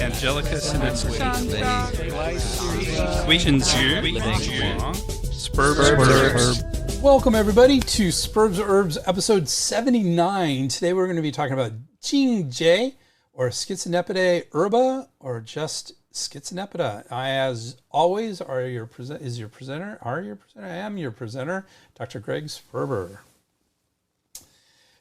Angelicus and its Jing Jie, Spurbs. Welcome everybody to Spurbs Herbs episode 79. Today we're going to be talking about Jing Jie or Schizonepetae Herba or just Schizonepeta. I, as always, I am your presenter, Dr. Greg Sperber.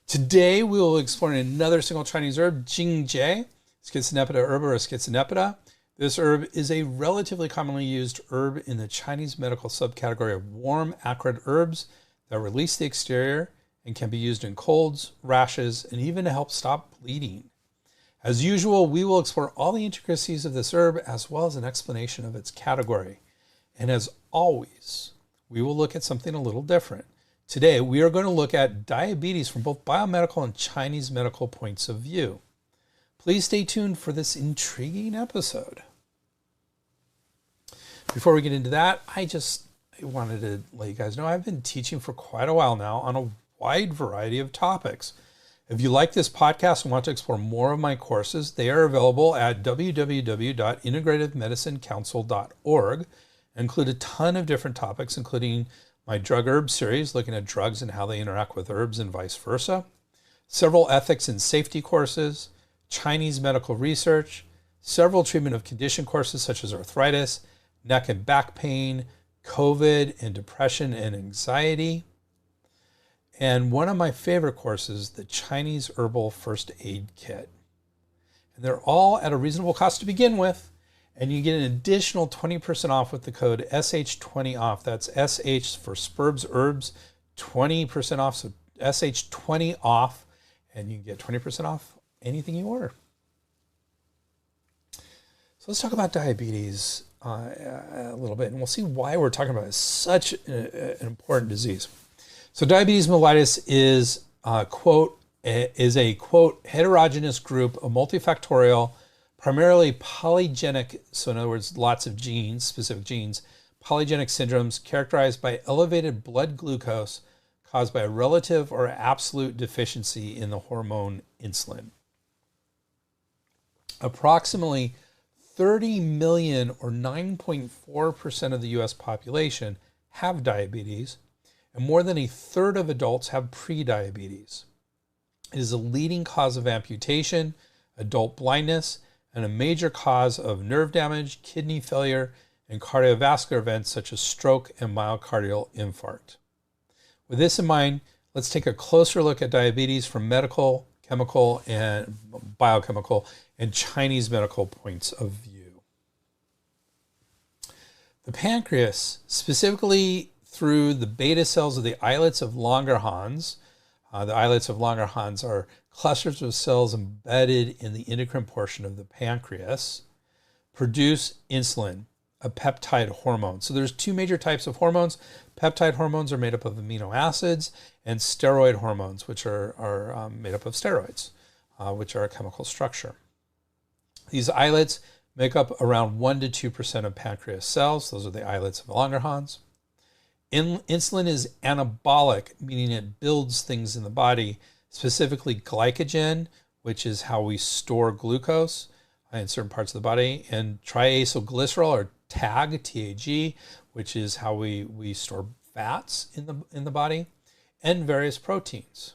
Today we will explore another single Chinese herb, Jing Jie, Schizonepeta Herba or Schizonepeta. This herb is a relatively commonly used herb in the Chinese medical subcategory of warm, acrid herbs that release the exterior and can be used in colds, rashes, and even to help stop bleeding. As usual, we will explore all the intricacies of this herb as well as an explanation of its category. And as always, we will look at something a little different. Today, we are going to look at diabetes from both biomedical and Chinese medical points of view. Please stay tuned for this intriguing episode. Before we get into that, I wanted to let you guys know I've been teaching for quite a while now on a wide variety of topics. If you like this podcast and want to explore more of my courses, they are available at www.integrativemedicinecouncil.org and include a ton of different topics, including my drug herb series, looking at drugs and how they interact with herbs and vice versa, several ethics and safety courses, Chinese medical research, several treatment of condition courses such as arthritis, neck and back pain, COVID and depression and anxiety, and one of my favorite courses, the Chinese Herbal First Aid Kit. And they're all at a reasonable cost to begin with, and you get an additional 20% off with the code SH20OFF. That's SH for Spurbs Herbs, 20% off, so SH20 off, and you can get 20% off anything you order. So let's talk about diabetes a little bit, and we'll see why we're talking about it. It's such an important disease. So diabetes mellitus is a quote heterogeneous group of multifactorial, primarily polygenic, so in other words, lots of genes, specific genes, polygenic syndromes characterized by elevated blood glucose caused by a relative or absolute deficiency in the hormone insulin. Approximately 30 million or 9.4% of the US population have diabetes, and more than a third of adults have prediabetes. It is a leading cause of amputation, adult blindness, and a major cause of nerve damage, kidney failure, and cardiovascular events such as stroke and myocardial infarct. With this in mind, let's take a closer look at diabetes from medical, chemical, and biochemical, and Chinese medical points of view. The pancreas, specifically through the beta cells of the islets of Langerhans. The islets of Langerhans are clusters of cells embedded in the endocrine portion of the pancreas, produce insulin, a peptide hormone. So there's two major types of hormones. Peptide hormones are made up of amino acids, and steroid hormones, which are made up of steroids, which are a chemical structure. These islets make up around 1 to 2% of pancreas cells. Those are the islets of Langerhans. Insulin is anabolic, meaning it builds things in the body, specifically glycogen, which is how we store glucose in certain parts of the body, and triacylglycerol or TAG, TAG, which is how we store fats in the body, and various proteins.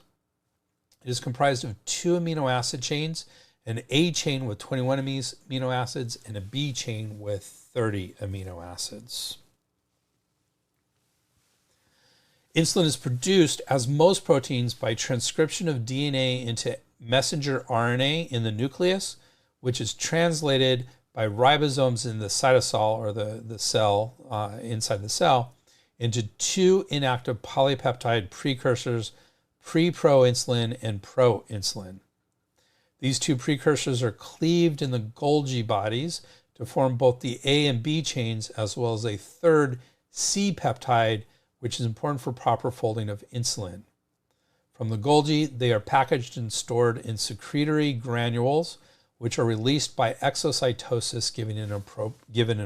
It is comprised of 2 amino acid chains, an A chain with 21 amino acids, and a B chain with 30 amino acids. Insulin is produced, as most proteins, by transcription of DNA into messenger RNA in the nucleus, which is translated by ribosomes in the cytosol, or the cell inside the cell, into 2 inactive polypeptide precursors, pre-proinsulin and proinsulin. These 2 precursors are cleaved in the Golgi bodies to form both the A and B chains, as well as a third C peptide, which is important for proper folding of insulin. From the Golgi, they are packaged and stored in secretory granules, which are released by exocytosis given an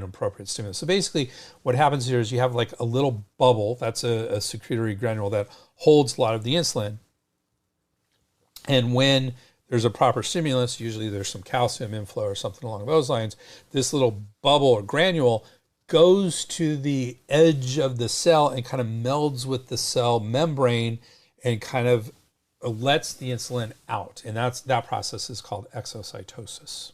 appropriate stimulus. So basically what happens here is you have like a little bubble, that's a secretory granule that holds a lot of the insulin. And when there's a proper stimulus, usually there's some calcium inflow or something along those lines, this little bubble or granule goes to the edge of the cell and kind of melds with the cell membrane and kind of lets the insulin out. And that process is called exocytosis.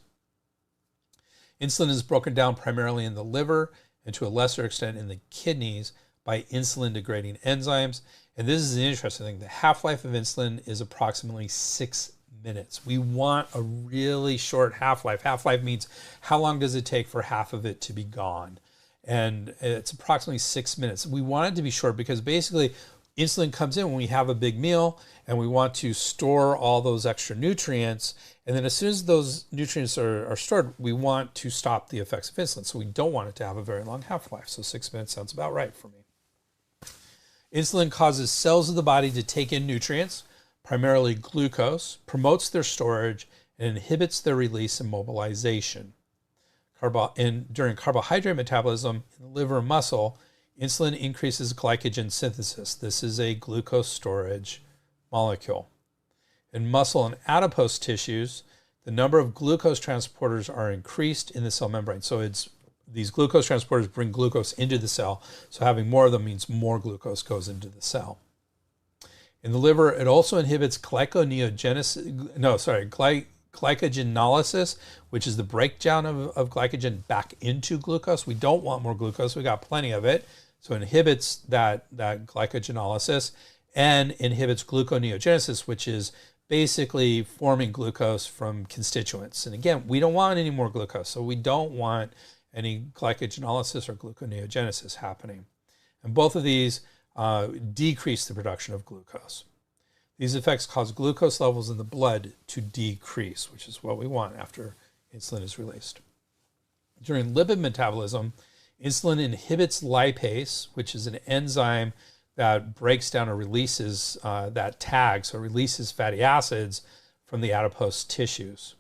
Insulin is broken down primarily in the liver and to a lesser extent in the kidneys by insulin-degrading enzymes. And this is an interesting thing. The half-life of insulin is approximately 6 minutes. We want a really short half-life. Half-life means how long does it take for half of it to be gone? And it's approximately 6 minutes. We want it to be short because basically insulin comes in when we have a big meal and we want to store all those extra nutrients. And then as soon as those nutrients are stored, we want to stop the effects of insulin. So we don't want it to have a very long half-life. So 6 minutes sounds about right for me. Insulin causes cells of the body to take in nutrients, primarily glucose, promotes their storage, and inhibits their release and mobilization. During carbohydrate metabolism in the liver and muscle, insulin increases glycogen synthesis. This is a glucose storage molecule. In muscle and adipose tissues, the number of glucose transporters are increased in the cell membrane. So these glucose transporters bring glucose into the cell. So having more of them means more glucose goes into the cell. In the liver, it also inhibits glycogenolysis, which is the breakdown of glycogen back into glucose. We don't want more glucose. We got plenty of it. So it inhibits that glycogenolysis and inhibits gluconeogenesis, which is basically forming glucose from constituents. And again, we don't want any more glucose. So we don't want any glycogenolysis or gluconeogenesis happening. And both of these decrease the production of glucose. These effects cause glucose levels in the blood to decrease, which is what we want after insulin is released. During lipid metabolism, insulin inhibits lipase, which is an enzyme that breaks down or releases that tag, so releases fatty acids from the adipose tissues.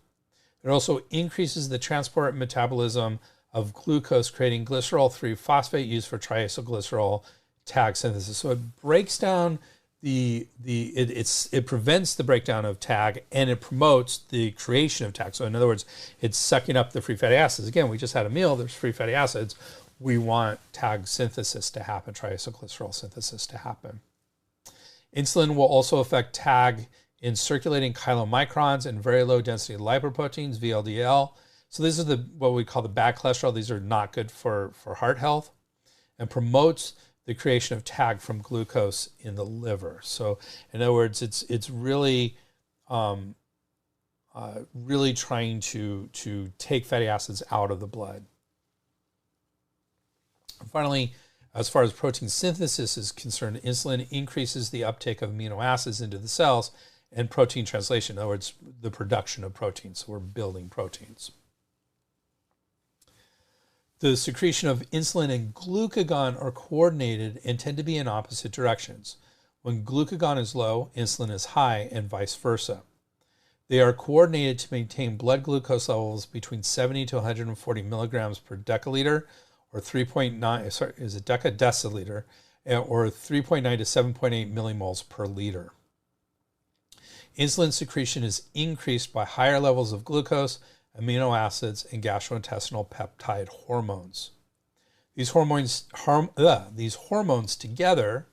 It also increases the transport metabolism of glucose, creating glycerol 3-phosphate used for triacylglycerol tag synthesis. So it breaks down it prevents the breakdown of tag and it promotes the creation of tag. So in other words, it's sucking up the free fatty acids. Again, we just had a meal, there's free fatty acids. We want tag synthesis to happen, triacylglycerol synthesis to happen. Insulin will also affect tag in circulating chylomicrons and very low density lipoproteins, VLDL. So these are what we call the bad cholesterol. These are not good for heart health, and promotes the creation of tag from glucose in the liver. So in other words, it's really really trying to take fatty acids out of the blood. And finally, as far as protein synthesis is concerned, insulin increases the uptake of amino acids into the cells and protein translation. In other words, the production of proteins. So we're building proteins. The secretion of insulin and glucagon are coordinated and tend to be in opposite directions. When glucagon is low, insulin is high, and vice versa. They are coordinated to maintain blood glucose levels between 70 to 140 milligrams per deciliter, or 3.9, is it decadeciliter, or 3.9 to 7.8 millimoles per liter. Insulin secretion is increased by higher levels of glucose, amino acids, and gastrointestinal peptide hormones. These hormones together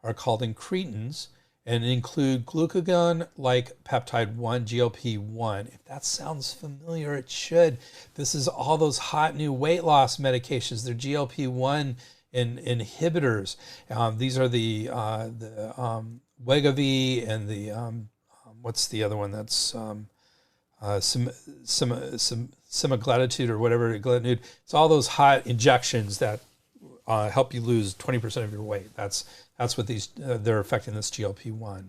are called incretins and include glucagon-like peptide 1, GLP-1. If that sounds familiar, it should. This is all those hot new weight loss medications. They're GLP-1 inhibitors. These are the Wegovy and the, what's the other one that's... semaglutide or whatever, glutamate. It's all those hot injections that help you lose 20% of your weight. That's what they're affecting this GLP-1.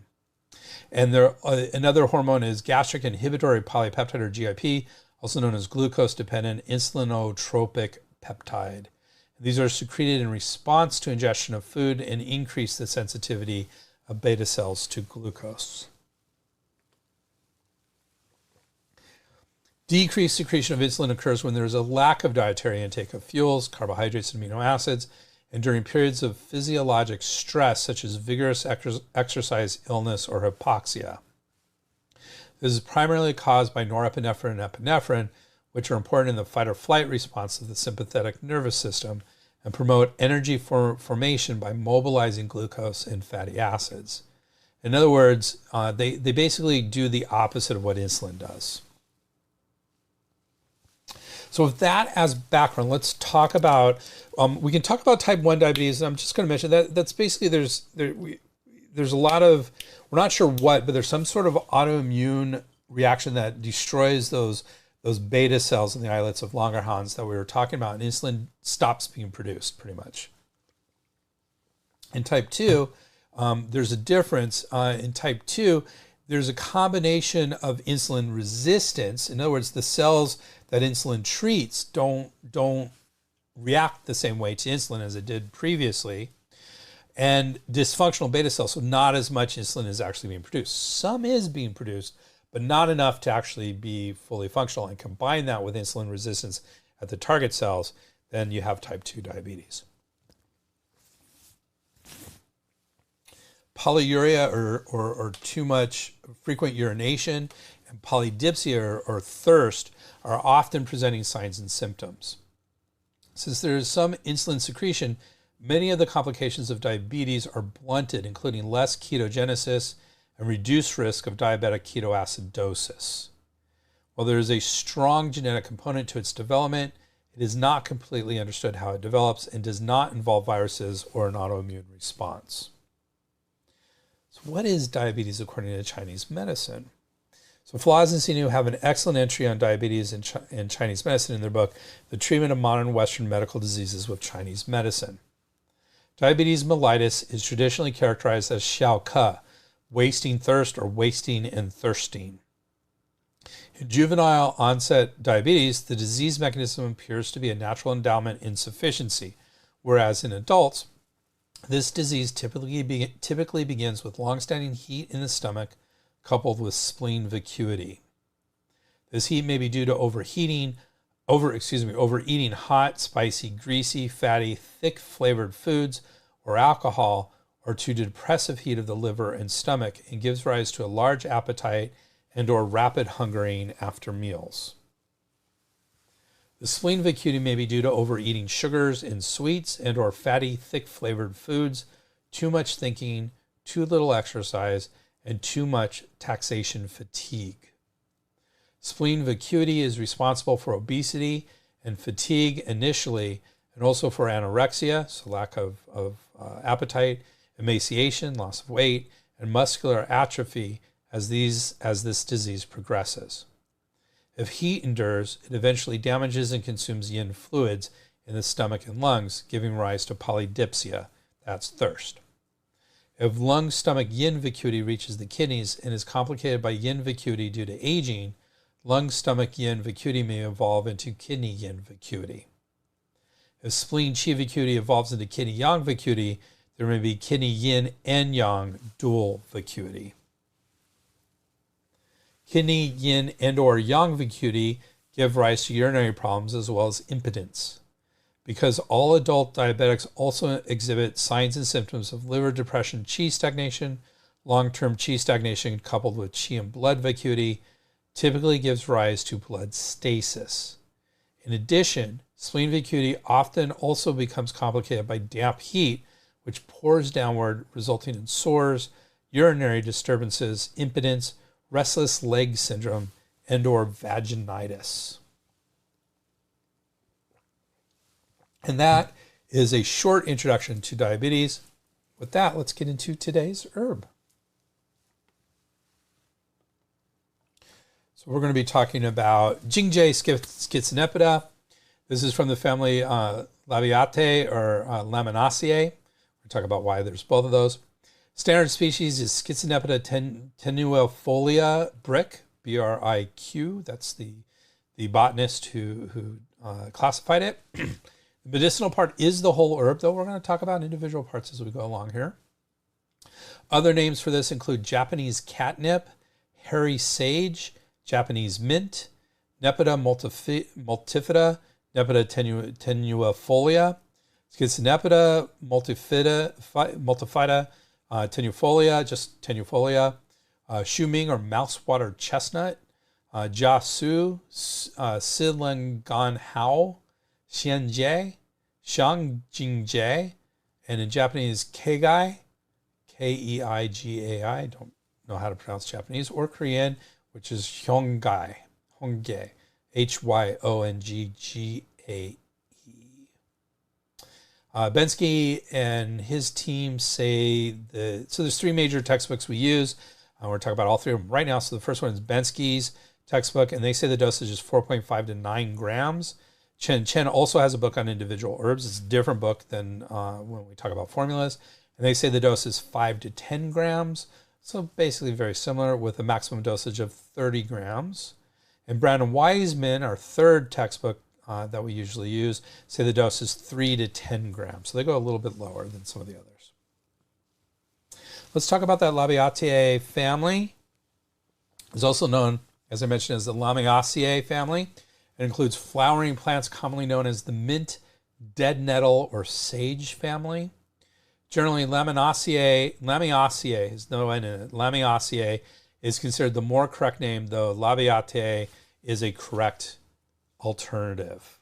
And another hormone is gastric inhibitory polypeptide, or GIP, also known as glucose-dependent insulinotropic peptide. These are secreted in response to ingestion of food and increase the sensitivity of beta cells to glucose. Decreased secretion of insulin occurs when there is a lack of dietary intake of fuels, carbohydrates, and amino acids, and during periods of physiologic stress, such as vigorous exercise, illness, or hypoxia. This is primarily caused by norepinephrine and epinephrine, which are important in the fight or flight response of the sympathetic nervous system and promote energy formation by mobilizing glucose and fatty acids. In other words, they basically do the opposite of what insulin does. So with that as background, let's talk about, we can talk about type 1 diabetes. And I'm just going to mention that's basically, there's a lot of, we're not sure what, but there's some sort of autoimmune reaction that destroys those beta cells in the islets of Langerhans that we were talking about, and insulin stops being produced pretty much. In type 2, there's a difference. In type 2, there's a combination of insulin resistance. In other words, the cells that insulin treats don't react the same way to insulin as it did previously, and dysfunctional beta cells, so not as much insulin is actually being produced. Some is being produced, but not enough to actually be fully functional. And combine that with insulin resistance at the target cells, then you have type 2 diabetes. Polyuria or too much frequent urination and polydipsia or thirst are often presenting signs and symptoms. Since there is some insulin secretion, many of the complications of diabetes are blunted, including less ketogenesis and reduced risk of diabetic ketoacidosis. While there is a strong genetic component to its development, it is not completely understood how it develops and does not involve viruses or an autoimmune response. So what is diabetes according to Chinese medicine? So Flaz and Sinu have an excellent entry on diabetes in Chinese medicine in their book, The Treatment of Modern Western Medical Diseases with Chinese Medicine. Diabetes mellitus is traditionally characterized as xiaoke, wasting thirst or wasting and thirsting. In juvenile onset diabetes, the disease mechanism appears to be a natural endowment insufficiency, whereas in adults, this disease typically begins with long-standing heat in the stomach coupled with spleen vacuity. This heat may be due to overeating hot, spicy, greasy, fatty, thick flavored foods or alcohol, or to depressive heat of the liver and stomach, and gives rise to a large appetite and or rapid hungering after meals. The spleen vacuity may be due to overeating sugars and sweets and or fatty, thick flavored foods, too much thinking, too little exercise, and too much taxation fatigue. Spleen vacuity is responsible for obesity and fatigue initially, and also for anorexia, so lack of appetite, emaciation, loss of weight, and muscular atrophy as this disease progresses. If heat endures, it eventually damages and consumes yin fluids in the stomach and lungs, giving rise to polydipsia, that's thirst. If lung-stomach yin vacuity reaches the kidneys and is complicated by yin vacuity due to aging, lung-stomach yin vacuity may evolve into kidney yin vacuity. If spleen qi vacuity evolves into kidney yang vacuity, there may be kidney yin and yang dual vacuity. Kidney yin and or yang vacuity give rise to urinary problems as well as impotence. Because all adult diabetics also exhibit signs and symptoms of liver depression, qi stagnation, long-term qi stagnation coupled with qi and blood vacuity typically gives rise to blood stasis. In addition, spleen vacuity often also becomes complicated by damp heat, which pours downward, resulting in sores, urinary disturbances, impotence, restless leg syndrome, and or vaginitis. And that is a short introduction to diabetes. With that, let's get into today's herb. So we're going to be talking about Jing Jie Schizonepeta. This is from the family Labiatae or Laminaceae. We'll talk about why there's both of those. Standard species is Schizonepeta tenuifolia Brick, B-R-I-Q. That's the botanist who classified it. The medicinal part is the whole herb, though we're going to talk about individual parts as we go along here. Other names for this include Japanese catnip, hairy sage, Japanese mint, Nepeta multifida, Nepeta tenuifolia, Schizonepeta multifida, tenuifolia, just tenuifolia, Shuming or mousewater chestnut, Jiasu, Silengan Hao, Jing Jie, Jing Jie, and in Japanese, Keigai, Keigai. I don't know how to pronounce Japanese, or Korean, which is Hyongai, Hyonggae. Bensky and his team say so there's three major textbooks we use. We're talking about all three of them right now. So the first one is Bensky's textbook, and they say the dosage is 4.5 to 9 grams. Chen also has a book on individual herbs. It's a different book than when we talk about formulas. And they say the dose is 5 to 10 grams. So basically very similar, with a maximum dosage of 30 grams. And Brown and Wiseman, our third textbook that we usually use, say the dose is 3 to 10 grams. So they go a little bit lower than some of the others. Let's talk about that Labiatae family. It's also known, as I mentioned, as the Lamiaceae family. It includes flowering plants commonly known as the mint, dead nettle, or sage family. Generally, Lamiaceae is no N in it. Lamiaceae is considered the more correct name, though Labiatae is a correct alternative.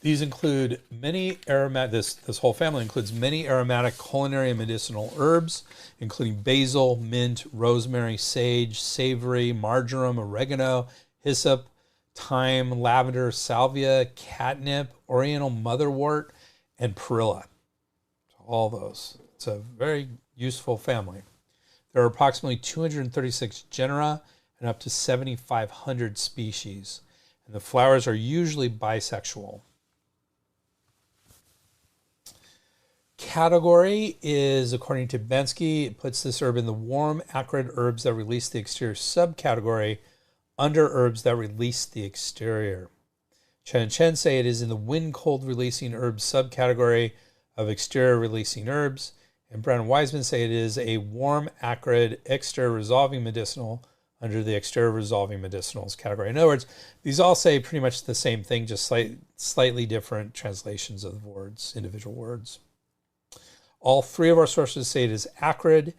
These include many aromatic, this whole family includes many aromatic culinary and medicinal herbs, including basil, mint, rosemary, sage, savory, marjoram, oregano, hyssop, thyme, lavender, salvia, catnip, oriental motherwort, and perilla. All those. It's a very useful family. There are approximately 236 genera and up to 7,500 species, and the flowers are usually bisexual. Category is, according to Bensky, it puts this herb in the warm, acrid herbs that release the exterior subcategory under herbs that release the exterior. Chen and Chen say it is in the wind-cold releasing herbs subcategory of exterior releasing herbs, and Brown and Wiseman say it is a warm, acrid, exterior resolving medicinal under the exterior resolving medicinals category. In other words, these all say pretty much the same thing, just slightly different translations of the words, individual words. All three of our sources say it is acrid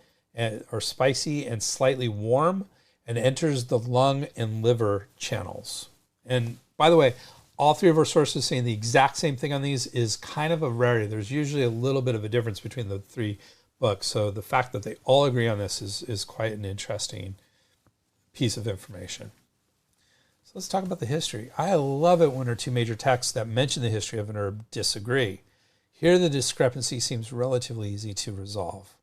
or spicy and slightly warm and enters the lung and liver channels. And by the way, all three of our sources saying the exact same thing on these is kind of a rarity. There's usually a little bit of a difference between the three books. So the fact that they all agree on this is quite an interesting piece of information. So let's talk about the history. I love it when our two major texts that mention the history of an herb disagree. Here the discrepancy seems relatively easy to resolve.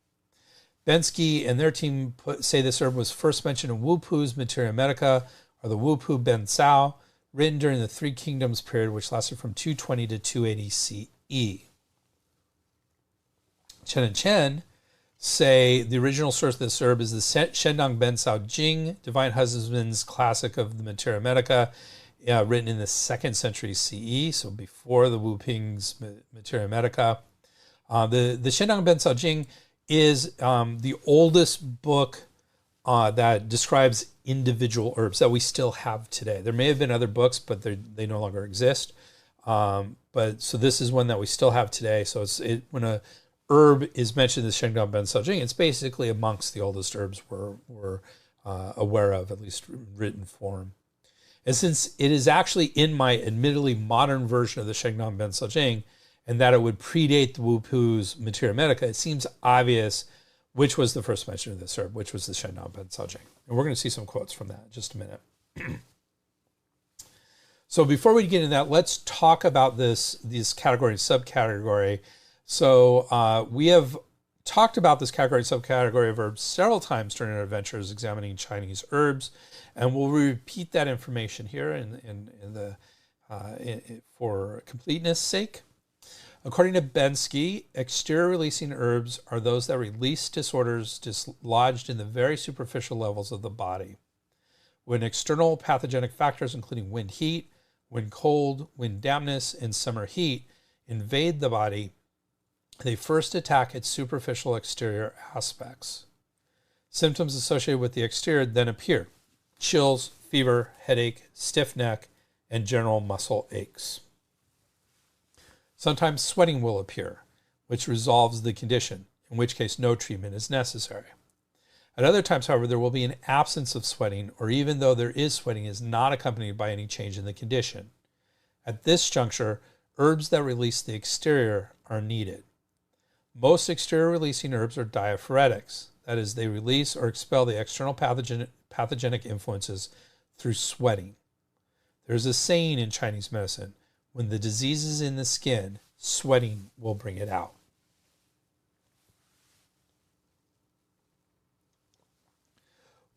Bensky and their team say this herb was first mentioned in Wu Pu's Materia Medica, or the Wu Pu Ben Cao, written during the Three Kingdoms period, which lasted from 220 to 280 CE. Chen and Chen say the original source of this herb is the Shendang Ben Cao Jing, Divine Husband's classic of the Materia Medica, written in the 2nd century CE, so before the Wu Ping's Materia Medica. The Shendang Ben Cao Jing is the oldest book that describes individual herbs that we still have today. There may have been other books, but they no longer exist. But so this is one that we still have today. So when a herb is mentioned in the Shendang Ben Cao Jing, it's basically amongst the oldest herbs we're aware of, at least written form. And since it is actually in my admittedly modern version of the Shendang Ben Cao Jing, and that it would predate the Wu Pu's Materia Medica, it seems obvious which was the first mention of this herb, which was the Shendang Ben Cao Jing. And we're going to see some quotes from that in just a minute. So before we get into that, let's talk about this category and subcategory. So we have talked about this category and subcategory of herbs several times during our adventures examining Chinese herbs, and we'll repeat that information here for completeness sake. According to Bensky, exterior releasing herbs are those that release disorders dislodged in the very superficial levels of the body. When external pathogenic factors, including wind heat, wind cold, wind dampness, and summer heat, invade the body, they first attack its superficial exterior aspects. Symptoms associated with the exterior then appear: chills, fever, headache, stiff neck, and general muscle aches. Sometimes sweating will appear, which resolves the condition, in which case no treatment is necessary. At other times, however, there will be an absence of sweating, or even though there is sweating, is not accompanied by any change in the condition. At this juncture, herbs that release the exterior are needed. Most exterior-releasing herbs are diaphoretics. That is, they release or expel the external pathogenic influences through sweating. There's a saying in Chinese medicine, when the disease is in the skin, sweating will bring it out.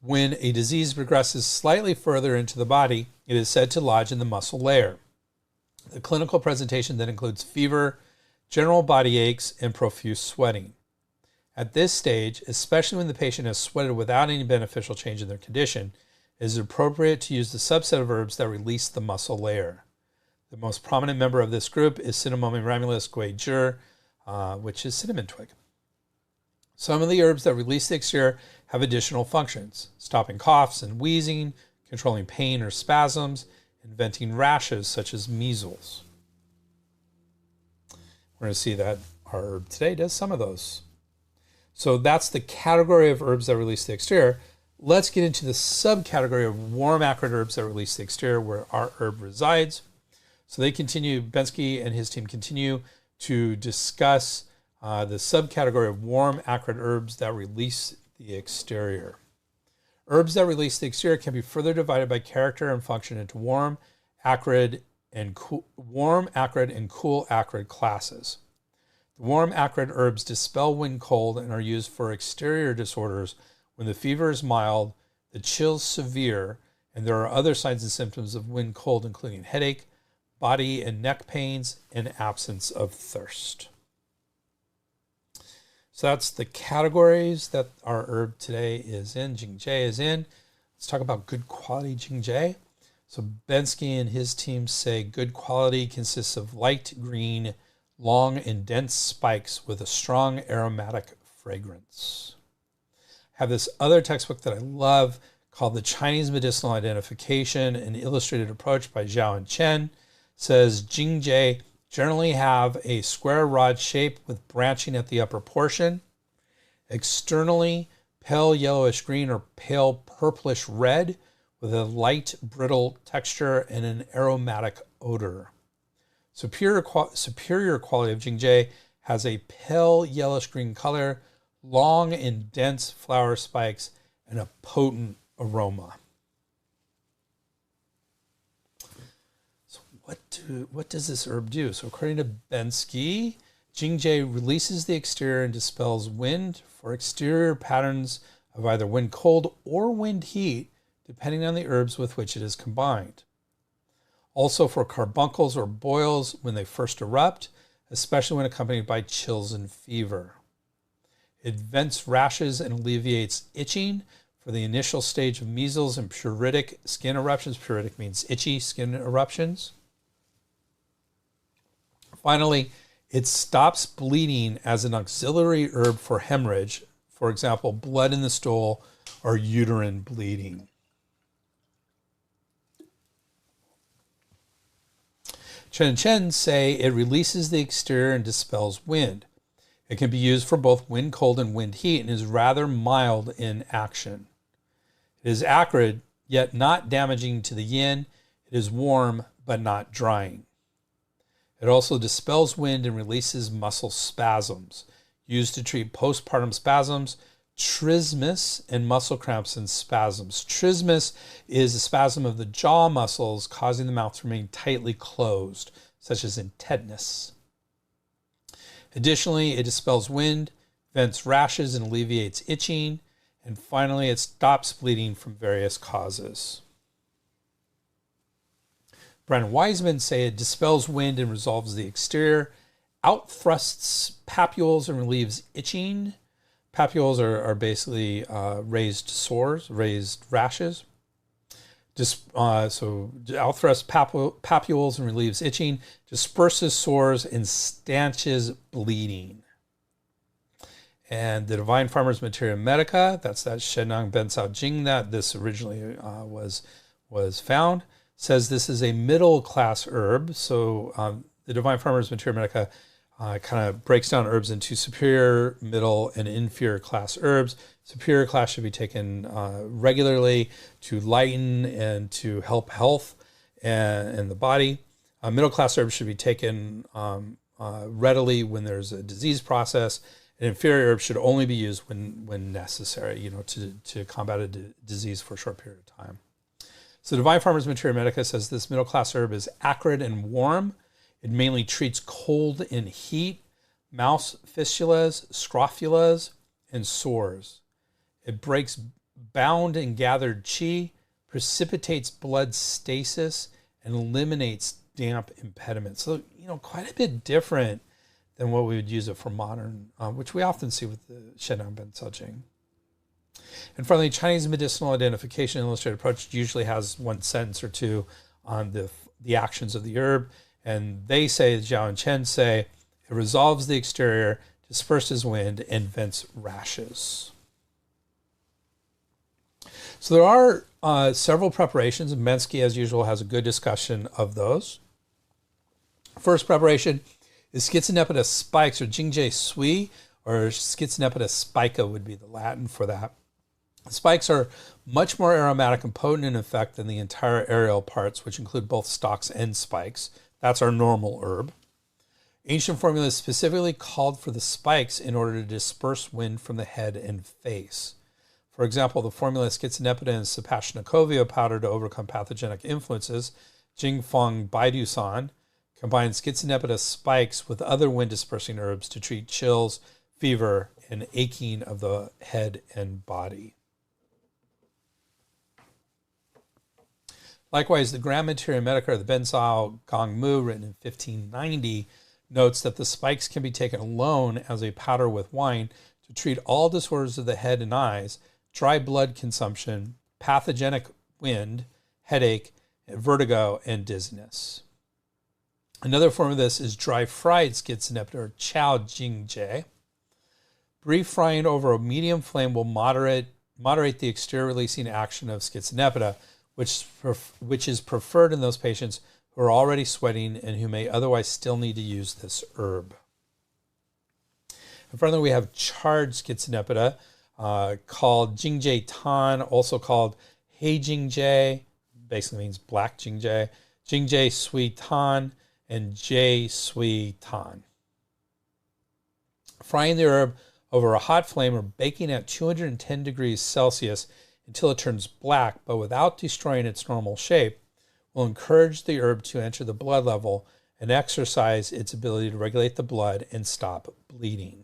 When a disease progresses slightly further into the body, it is said to lodge in the muscle layer. The clinical presentation then includes fever, general body aches, and profuse sweating. At this stage, especially when the patient has sweated without any beneficial change in their condition, it is appropriate to use the subset of herbs that release the muscle layer. The most prominent member of this group is Cinnamomum ramulus guai-zhi, which is cinnamon twig. Some of the herbs that release the exterior have additional functions, stopping coughs and wheezing, controlling pain or spasms, and preventing rashes such as measles. We're going to see that our herb today does some of those. So that's the category of herbs that release the exterior. Let's get into the subcategory of warm acrid herbs that release the exterior, where our herb resides. So they continue, Bensky and his team continue to discuss the subcategory of warm acrid herbs that release the exterior. Herbs that release the exterior can be further divided by character and function into warm, acrid, and cool acrid classes. The warm acrid herbs dispel wind cold and are used for exterior disorders when the fever is mild, the chills severe, and there are other signs and symptoms of wind cold, including headache, body and neck pains, and absence of thirst. So that's the categories that our herb today is in, Jing Jie is in. Let's talk about good quality Jing Jie. So Bensky and his team say good quality consists of light green, long and dense spikes with a strong aromatic fragrance. I have this other textbook that I love called The Chinese Medicinal Identification, an illustrated approach by Zhao and Chen. It says Jing Jie generally have a square rod shape with branching at the upper portion. Externally, pale yellowish green or pale purplish red with a light brittle texture and an aromatic odor. Superior quality of Jing Jie has a pale yellowish green color, long and dense flower spikes, and a potent aroma. What does this herb do? So according to Bensky, Jing Jie releases the exterior and dispels wind for exterior patterns of either wind cold or wind heat, depending on the herbs with which it is combined. Also for carbuncles or boils when they first erupt, especially when accompanied by chills and fever. It vents rashes and alleviates itching for the initial stage of measles and pruritic skin eruptions. Pruritic means itchy skin eruptions. Finally, it stops bleeding as an auxiliary herb for hemorrhage, for example, blood in the stool or uterine bleeding. Chen and Chen say it releases the exterior and dispels wind. It can be used for both wind cold and wind heat and is rather mild in action. It is acrid, yet not damaging to the yin. It is warm, but not drying. It also dispels wind and releases muscle spasms, used to treat postpartum spasms, trismus, and muscle cramps and spasms. Trismus is a spasm of the jaw muscles causing the mouth to remain tightly closed, such as in tetanus. Additionally, it dispels wind, vents rashes, and alleviates itching. And finally, it stops bleeding from various causes. Brandon Wiseman say it dispels wind and resolves the exterior, outthrusts papules and relieves itching. Papules are basically raised sores, raised rashes. So outthrusts papules and relieves itching, disperses sores, and stanches bleeding. And the Divine Farmers Materia Medica, that's that Shenang Bensao Jing that this originally was found, says this is a middle class herb. So the Divine Farmers Materia Medica It kind of breaks down herbs into superior, middle, and inferior class herbs. Superior class should be taken regularly to lighten and to help health and the body. Middle class herbs should be taken readily when there's a disease process. And inferior herbs should only be used when necessary, to combat a disease for a short period of time. So Divine Farmers Materia Medica says this middle class herb is acrid and warm. It mainly treats cold and heat, mouth fistulas, scrofulas, and sores. It breaks bound and gathered qi, precipitates blood stasis, and eliminates damp impediments. So, quite a bit different than what we would use it for modern, which we often see with the Shenan Bencao Jing. And finally, Chinese medicinal identification illustrated approach usually has one sentence or two on the actions of the herb. And they say, Zhao and Chen say, it resolves the exterior, disperses wind, and vents rashes. So there are several preparations, and Bensky, as usual, has a good discussion of those. First preparation is Schizonepeta spikes, or Jing Jie sui, or Schizonepeta spica would be the Latin for that. Spikes are much more aromatic and potent in effect than the entire aerial parts, which include both stalks and spikes. That's our normal herb. Ancient formulas specifically called for the spikes in order to disperse wind from the head and face. For example, the formula Schizonepeta and Sapashnikovo powder to overcome pathogenic influences, Jingfeng Baidusan, combines Schizonepeta spikes with other wind-dispersing herbs to treat chills, fever, and aching of the head and body. Likewise, the Grand Materia Medica, or the Bencao Gongmu, written in 1590, notes that the spikes can be taken alone as a powder with wine to treat all disorders of the head and eyes, dry blood consumption, pathogenic wind, headache, vertigo, and dizziness. Another form of this is dry fried Schizonepeta, or Chao Jing Jie. Brief frying over a medium flame will moderate the exterior releasing action of Schizonepeta, which is preferred in those patients who are already sweating and who may otherwise still need to use this herb. And finally, we have charred Schizonepeta, called Jing Jie Tan, also called Hei Jing Jie, basically means black Jing Jie, Jing Jie Sui Tan, and Jie Sui Tan. Frying the herb over a hot flame or baking at 210 degrees Celsius until it turns black, but without destroying its normal shape, will encourage the herb to enter the blood level and exercise its ability to regulate the blood and stop bleeding.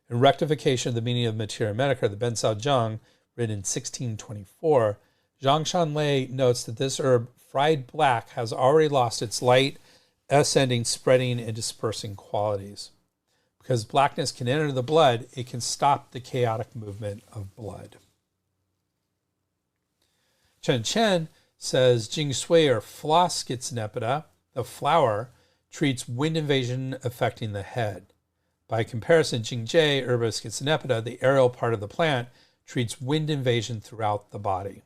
In rectification of the meaning of Materia Medica, the Bencao Zhang, written in 1624, Zhang Shanlei notes that this herb, fried black, has already lost its light, ascending, spreading, and dispersing qualities. Because blackness can enter the blood, it can stop the chaotic movement of blood. Chen Chen says Jing Sui, or floss Schizonepeta, the flower, treats wind invasion affecting the head. By comparison, Jing Jie, Herba Schizonepeta, the aerial part of the plant, treats wind invasion throughout the body.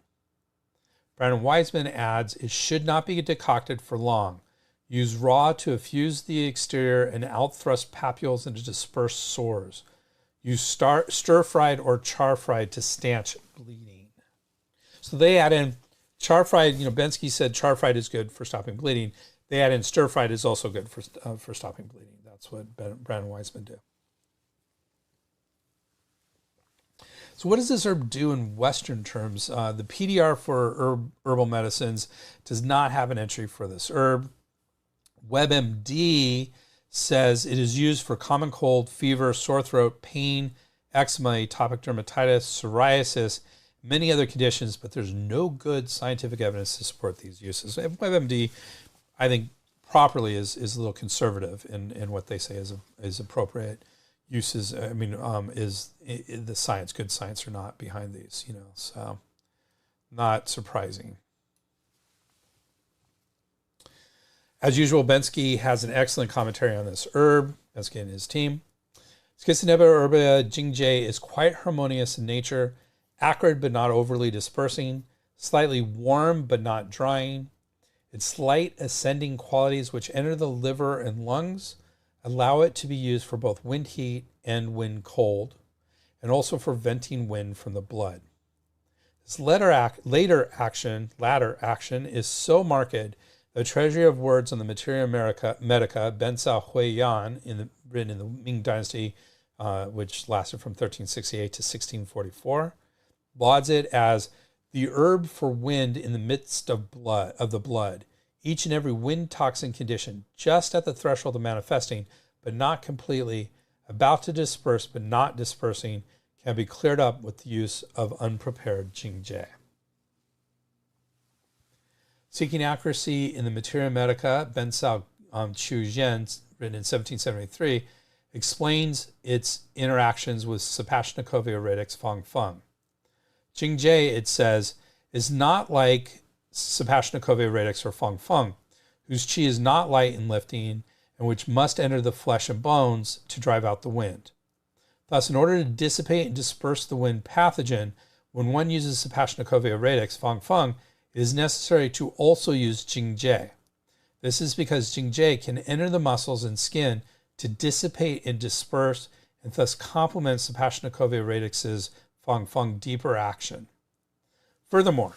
Brandon Wiseman adds, it should not be decocted for long. Use raw to effuse the exterior and outthrust papules and to disperse sores. Use stir-fried or char-fried to stanch bleeding. So they add in char-fried, Bensky said char-fried is good for stopping bleeding. They add in stir-fried is also good for stopping bleeding. That's what Brandon Wiseman do. So what does this herb do in Western terms? The PDR for herbal medicines does not have an entry for this herb. WebMD says it is used for common cold, fever, sore throat, pain, eczema, atopic dermatitis, psoriasis, many other conditions, but there's no good scientific evidence to support these uses. WebMD, I think, properly is a little conservative in what they say is appropriate uses. I mean, is the science, good science or not, behind these, so not surprising. As usual, Bensky has an excellent commentary on this herb, Bensky and his team. Schizonepeta herba Jing Jie is quite harmonious in nature, acrid but not overly dispersing, slightly warm but not drying. Its light ascending qualities which enter the liver and lungs, allow it to be used for both wind heat and wind cold, and also for venting wind from the blood. This latter action is so marked, the treasury of words on the Materia Medica, Ben Sao Hui Yan, written in the Ming Dynasty, which lasted from 1368 to 1644, lauds it as the herb for wind in the midst of the blood. Each and every wind toxin condition, just at the threshold of manifesting, but not completely, about to disperse but not dispersing, can be cleared up with the use of unprepared Jing Jie. Seeking accuracy in the Materia Medica, Ben Sao Chu Zhen, written in 1773, explains its interactions with Sapashnikova Radix Fang Feng. Jing Jie, it says, is not like Sapashnikova Radix or Fang Feng, whose qi is not light and lifting, and which must enter the flesh and bones to drive out the wind. Thus, in order to dissipate and disperse the wind pathogen, when one uses Sapashnikova Radix Fang Feng, it is necessary to also use Jing Jie. This is because Jing Jie can enter the muscles and skin to dissipate and disperse, and thus complement Sapashnikova Radix's Fang Feng deeper action. Furthermore,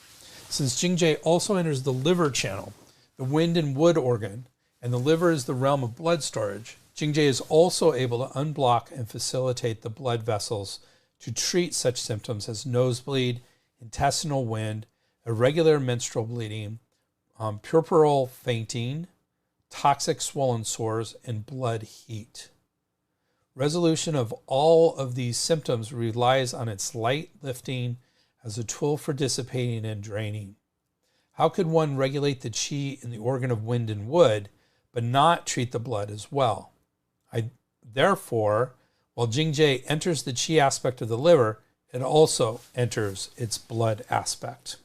since Jing Jie also enters the liver channel, the wind and wood organ, and the liver is the realm of blood storage, Jing Jie is also able to unblock and facilitate the blood vessels to treat such symptoms as nosebleed, intestinal wind, irregular menstrual bleeding, puerperal fainting, toxic swollen sores, and blood heat. Resolution of all of these symptoms relies on its light lifting as a tool for dissipating and draining. How could one regulate the qi in the organ of wind and wood, but not treat the blood as well? Therefore, while Jing Jie enters the qi aspect of the liver, it also enters its blood aspect.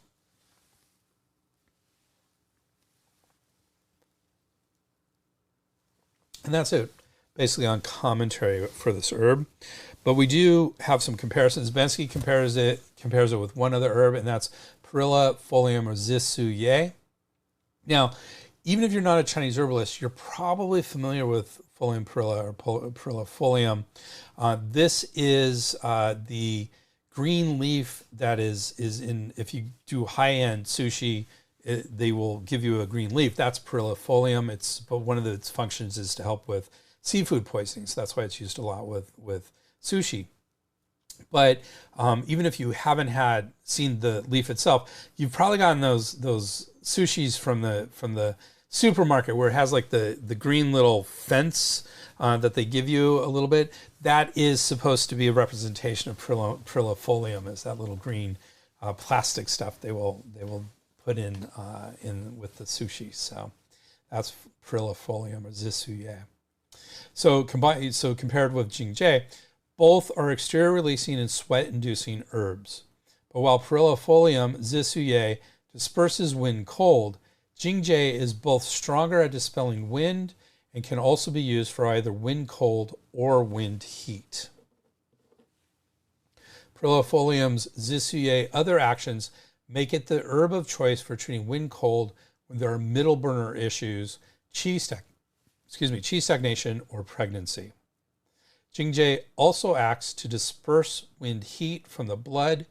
And that's it, basically, on commentary for this herb. But we do have some comparisons. Bensky compares it with one other herb, and that's Perilla folium or Zisuye. Now, even if you're not a Chinese herbalist, you're probably familiar with Folium perilla or Perilla folium. This is the green leaf that is in, if you do high-end sushi, they will give you a green leaf. That's Perilla folium. But one of its functions is to help with seafood poisoning. So that's why it's used a lot with sushi. But even if you haven't seen the leaf itself, you've probably gotten those sushis from the supermarket where it has like the green little fence that they give you a little bit. That is supposed to be a representation of Perilla folium, is that little green plastic stuff they will put in with the sushi. So that's Perilla folium or Zisuye. So compared with Jing Jie, both are exterior releasing and sweat inducing herbs. But while Perilla folium Zisuye disperses wind cold, Jing Jie is both stronger at dispelling wind and can also be used for either wind cold or wind heat. Perilla folium's Zisuye other actions make it the herb of choice for treating wind cold when there are middle burner issues, qi stagnation, or pregnancy. Jing Jie also acts to disperse wind heat from the blood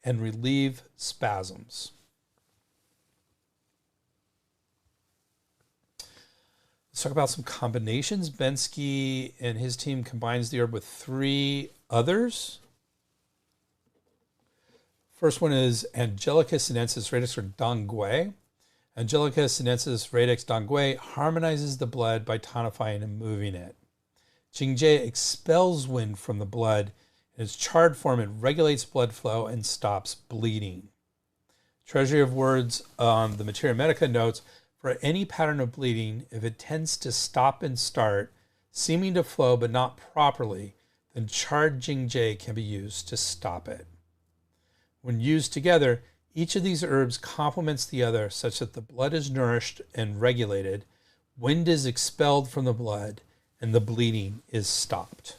and relieve spasms. Let's talk about some combinations. Bensky and his team combines the herb with 3 others. First one is Angelica sinensis radix or Dongui. Angelica sinensis radix Dongui harmonizes the blood by tonifying and moving it. Jing Jie expels wind from the blood. In its charred form, it regulates blood flow and stops bleeding. Treasury of Words on the Materia Medica notes, for any pattern of bleeding, if it tends to stop and start, seeming to flow but not properly, then charred Jing Jie can be used to stop it. When used together, each of these herbs complements the other such that the blood is nourished and regulated, wind is expelled from the blood, and the bleeding is stopped.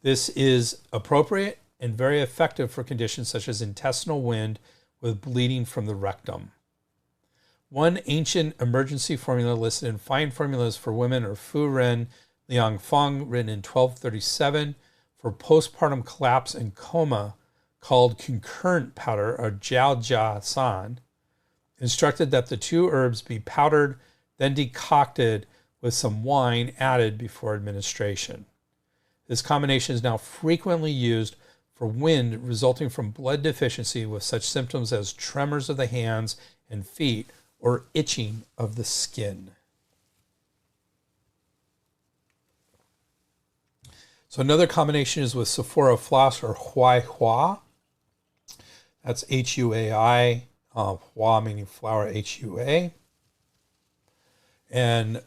This is appropriate and very effective for conditions such as intestinal wind with bleeding from the rectum. One ancient emergency formula listed in fine formulas for women are Fu Ren Liang Feng, written in 1237, for postpartum collapse and coma, called concurrent powder, or Jiao Jia San, instructed that the two herbs be powdered, then decocted with some wine added before administration. This combination is now frequently used for wind resulting from blood deficiency with such symptoms as tremors of the hands and feet or itching of the skin. So another combination is with saprophylla or huai hua. That's Huai, hua meaning flower, Hua. And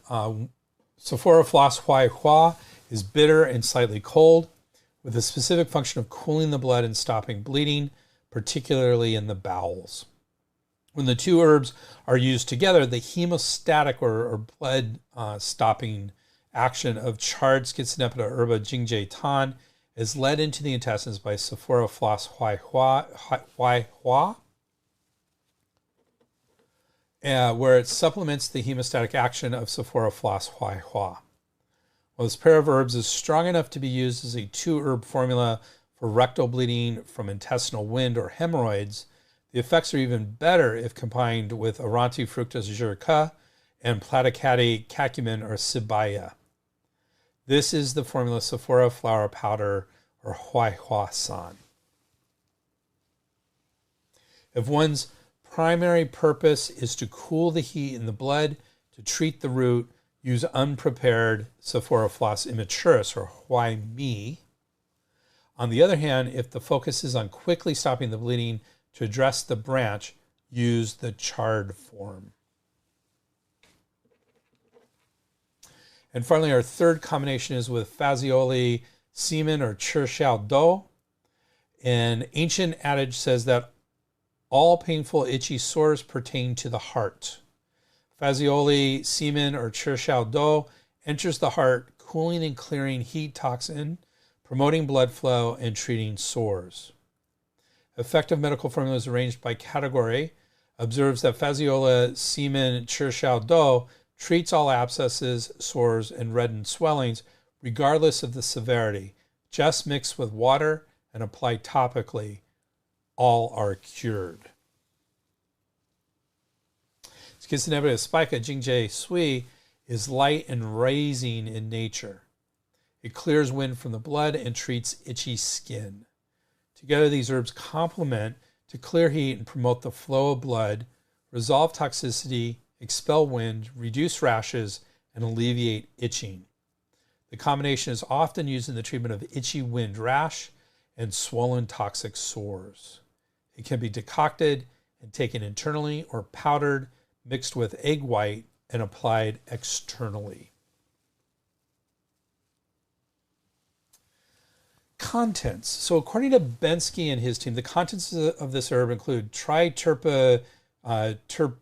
saprophylla huai hua is bitter and slightly cold, with a specific function of cooling the blood and stopping bleeding, particularly in the bowels. When the two herbs are used together, the hemostatic or blood stopping action of charred Schizonepeta Herba Jing Jie is led into the intestines by saprophylla huai hua, where it supplements the hemostatic action of saprophylla huai hua. While this pair of herbs is strong enough to be used as a two-herb formula for rectal bleeding from intestinal wind or hemorrhoids, the effects are even better if combined with Aranti fructus jurica and Platycati cacumen or Cibaya. This is the formula Saphora flower powder or Huai Hua San. If one's primary purpose is to cool the heat in the blood to treat the root, use unprepared Saprophylla immaturis or Huai Mi. On the other hand, if the focus is on quickly stopping the bleeding to address the branch, use the charred form. And finally, our third combination is with Fazioli semen or Chirxiao Do. An ancient adage says that all painful itchy sores pertain to the heart. Fazioli semen or Chirxiao Do enters the heart, cooling and clearing heat toxin, promoting blood flow, and treating sores. Effective medical formulas arranged by category observes that Faziola semen Chirxiao Do treats all abscesses, sores, and reddened swellings, regardless of the severity. Just mix with water and apply topically. All are cured. Schizonepeta spica Jing Jie Sui is light and raising in nature. It clears wind from the blood and treats itchy skin. Together, these herbs complement to clear heat and promote the flow of blood, resolve toxicity, expel wind, reduce rashes, and alleviate itching. The combination is often used in the treatment of itchy wind rash and swollen toxic sores. It can be decocted and taken internally or powdered, mixed with egg white, and applied externally. Contents. So according to Bensky and his team, the contents of this herb include triterpene saponin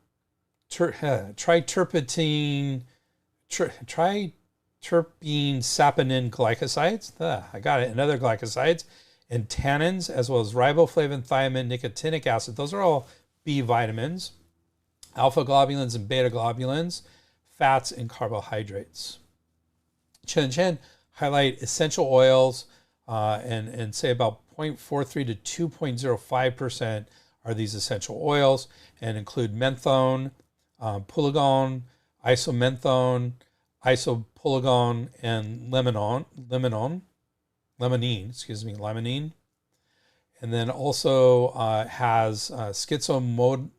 glycosides. I got it. And other glycosides and tannins, as well as riboflavin, thiamine, nicotinic acid. Those are all B vitamins, alpha globulins and beta globulins, fats and carbohydrates. Chen highlight essential oils and say about 0.43 to 2.05% are these essential oils and include menthone, pulegone, isomenthone, isopulegone, and limonene. And then also has schizomodiol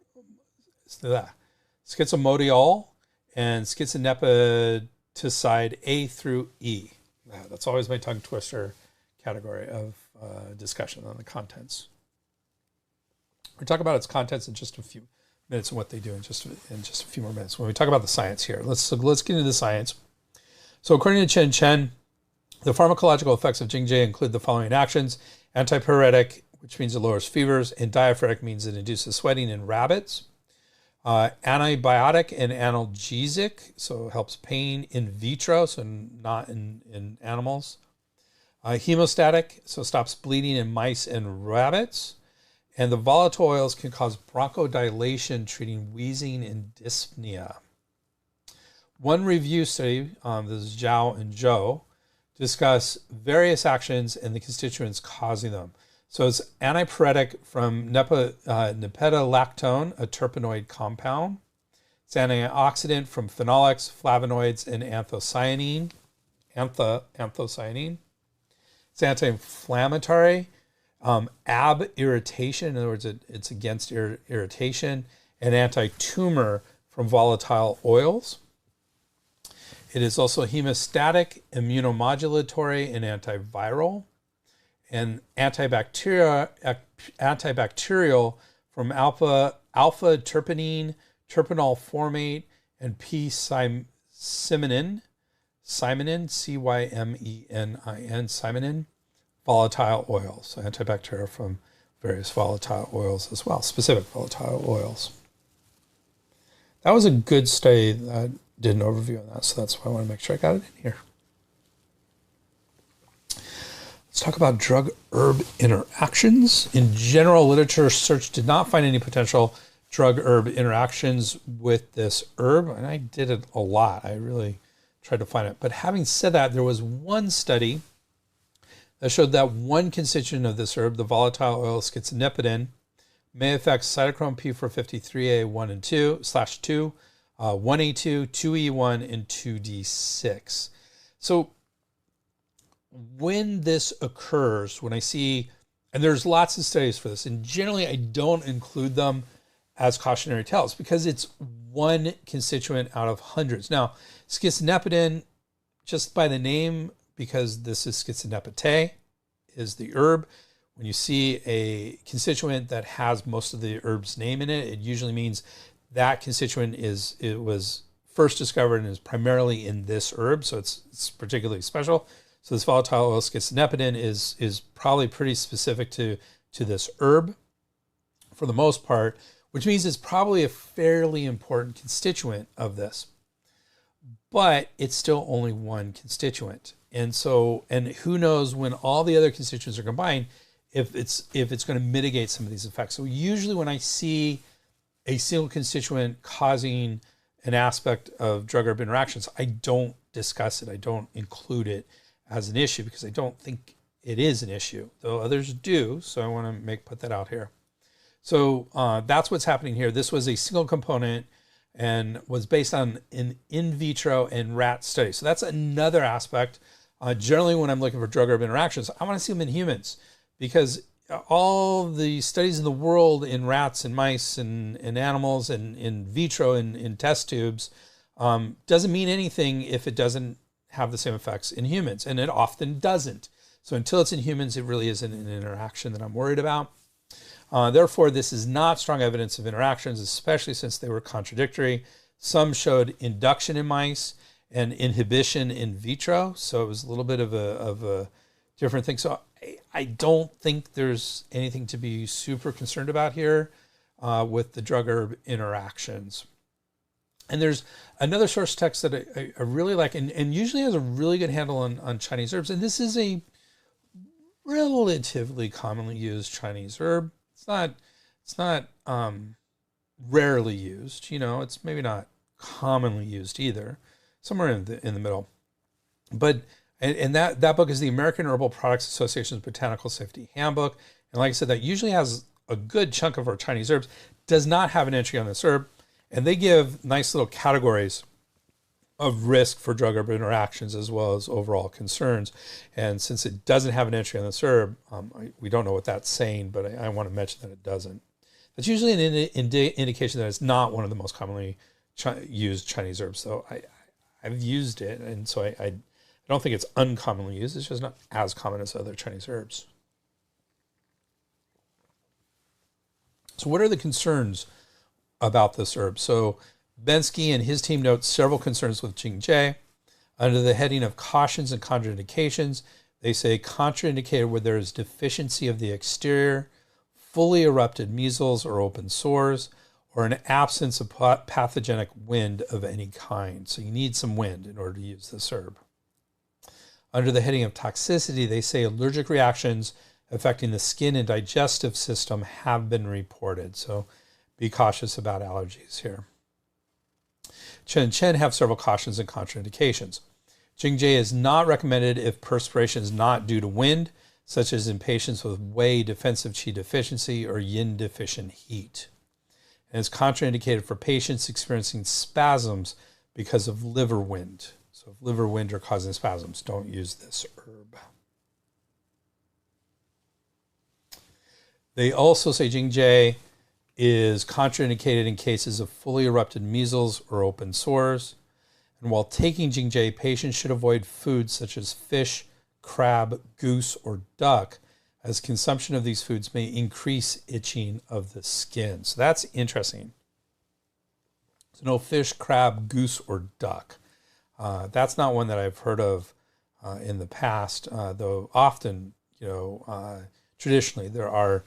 and schizonepetae A through E. That's always my tongue twister category of discussion on the contents. We'll talk about its contents in just a few minutes and what they do in just a few more minutes. When we talk about the science here, let's get into the science. So according to Chen, the pharmacological effects of Jing Jie include the following actions: antipyretic, which means it lowers fevers, and diaphoretic means it induces sweating in rabbits. Antibiotic and analgesic, so it helps pain in vitro, so not in animals. Hemostatic, so stops bleeding in mice and rabbits. And the volatile oils can cause bronchodilation, treating wheezing and dyspnea. One review study, this is Zhao and Zhou, discuss various actions and the constituents causing them. So it's antipyretic from nepentolactone, a terpenoid compound. It's antioxidant from phenolics, flavonoids, and anthocyanin. It's anti-inflammatory, ab irritation, in other words, it's against irritation, and anti-tumor from volatile oils. It is also hemostatic, immunomodulatory, and antiviral, and antibacterial from alpha terpenine, terpenol formate, and P-cymenin, C-Y-M-E-N-I-N, cymenin, volatile oils. So antibacterial from various volatile oils as well, specific volatile oils. That was a good study that did an overview on that, so that's why I want to make sure I got it in here. Let's talk about drug-herb interactions. In general, literature search did not find any potential drug-herb interactions with this herb, and I did it a lot. I really tried to find it. But having said that, there was one study that showed that one constituent of this herb, the volatile oil schizonepetae, may affect cytochrome P453A1 and 2/2, 1A2, 2E1, and 2D6. So when this occurs, when I see, and there's lots of studies for this, and generally I don't include them as cautionary tales because it's one constituent out of hundreds. Now, schizonepetae, just by the name, because this is Schizonepetae, is the herb. When you see a constituent that has most of the herb's name in it, it usually means that constituent was first discovered and is primarily in this herb, so it's particularly special. So this volatile oil schizonepetae is probably pretty specific to this herb for the most part, which means it's probably a fairly important constituent of this. But it's still only one constituent. And who knows when all the other constituents are combined, if it's going to mitigate some of these effects. So usually when I see a single constituent causing an aspect of drug-herb interactions, I don't discuss it. I don't include it as an issue because I don't think it is an issue, though others do. So I want to put that out here. So that's what's happening here. This was a single component and was based on an in vitro and rat study. So that's another aspect. Generally, when I'm looking for drug-herb interactions, I want to see them in humans because all the studies in the world in rats and mice and animals and in vitro and in test tubes doesn't mean anything if it doesn't have the same effects in humans, and it often doesn't. So until it's in humans, it really isn't an interaction that I'm worried about. Therefore, this is not strong evidence of interactions, especially since they were contradictory. Some showed induction in mice and inhibition in vitro, so it was a little bit of a different thing. So I don't think there's anything to be super concerned about here with the drug-herb interactions. And there's another source text that I really like and usually has a really good handle on Chinese herbs. And this is a relatively commonly used Chinese herb. It's not rarely used. It's maybe not commonly used either. Somewhere in the middle. But and that book is the American Herbal Products Association's Botanical Safety Handbook. And like I said, that usually has a good chunk of our Chinese herbs. Does not have an entry on this herb. And they give nice little categories of risk for drug-herb interactions as well as overall concerns. And since it doesn't have an entry on this herb, we don't know what that's saying, but I want to mention that it doesn't. That's usually an indication that it's not one of the most commonly used Chinese herbs. So I've used it, and so I don't think it's uncommonly used. It's just not as common as other Chinese herbs. So what are the concerns about this herb? So Bensky and his team note several concerns with Jing Jie. Under the heading of cautions and contraindications, they say contraindicated where there is deficiency of the exterior, fully erupted measles or open sores, or an absence of pathogenic wind of any kind. So you need some wind in order to use this herb. Under the heading of toxicity, they say allergic reactions affecting the skin and digestive system have been reported. So be cautious about allergies here. Chen and Chen have several cautions and contraindications. Jing Jie is not recommended if perspiration is not due to wind, such as in patients with Wei defensive qi deficiency or yin deficient heat. And is contraindicated for patients experiencing spasms because of liver wind. So if liver wind are causing spasms, don't use this herb. They also say Jing Jie is contraindicated in cases of fully erupted measles or open sores. And while taking Jing Jie, patients should avoid foods such as fish, crab, goose, or duck, as consumption of these foods may increase itching of the skin. So that's interesting. So no fish, crab, goose, or duck. That's not one that I've heard of in the past, though often, traditionally there are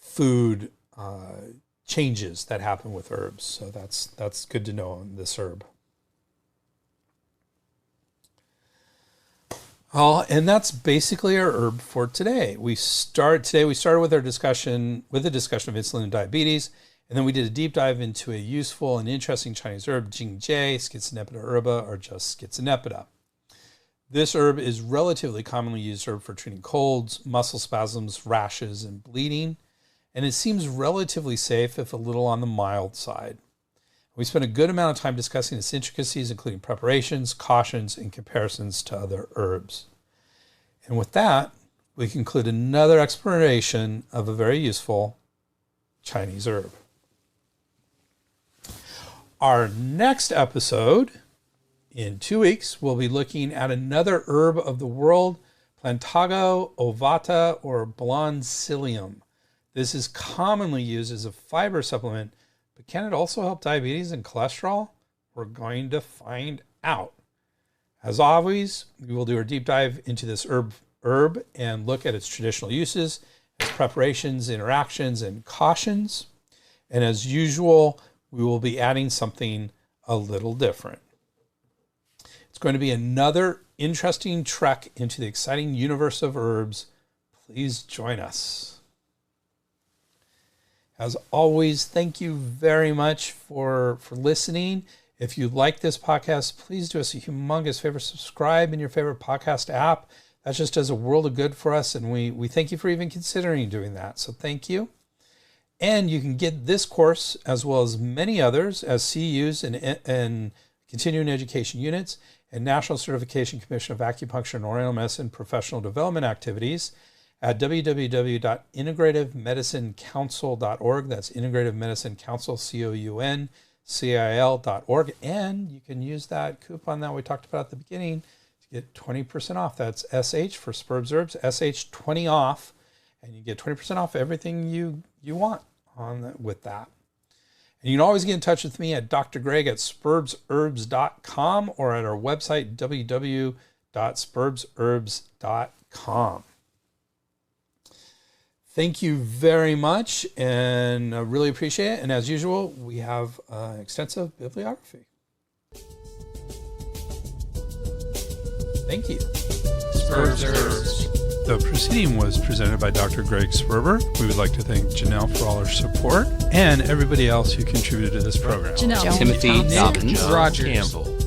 food changes that happen with herbs. So that's good to know on this herb. And that's basically our herb for today. We started with our discussion of insulin and diabetes, and then we did a deep dive into a useful and interesting Chinese herb, Jing Jie, Schizonepetae Herba, or just Schizonepeta. This herb is relatively commonly used herb for treating colds, muscle spasms, rashes, and bleeding, and it seems relatively safe if a little on the mild side. We spent a good amount of time discussing its intricacies, including preparations, cautions, and comparisons to other herbs. And with that, we conclude another exploration of a very useful Chinese herb. Our next episode, in 2 weeks, we'll be looking at another herb of the world, Plantago ovata, or blonde psyllium. This is commonly used as a fiber supplement, but can it also help diabetes and cholesterol? We're going to find out. As always, we will do our deep dive into this herb and look at its traditional uses, its preparations, interactions, and cautions. And as usual, we will be adding something a little different. It's going to be another interesting trek into the exciting universe of herbs. Please join us. As always, thank you very much for listening. If you like this podcast, please do us a humongous favor. Subscribe in your favorite podcast app. That just does a world of good for us, and we thank you for even considering doing that. So thank you. And you can get this course, as well as many others, as CEUs and continuing education units, and National Certification Commission of Acupuncture and Oriental Medicine professional development activities at www.integrativemedicinecouncil.org. That's Integrative Medicine Council, COUNCIL.org. And you can use that coupon that we talked about at the beginning to get 20% off. That's SH for Spurbs Herbs, SH 20 off. And you get 20% off everything you want with that. And you can always get in touch with me at Dr. Greg at spurbsherbs.com or at our website, www.spurbsherbs.com. Thank you very much, and I really appreciate it. And as usual, we have extensive bibliography. Thank you. Spurbs Herbs. The proceeding was presented by Dr. Greg Sperber. We would like to thank Janelle for all her support and everybody else who contributed to this program. Janelle. Timothy Dobbins. Rogers. Campbell.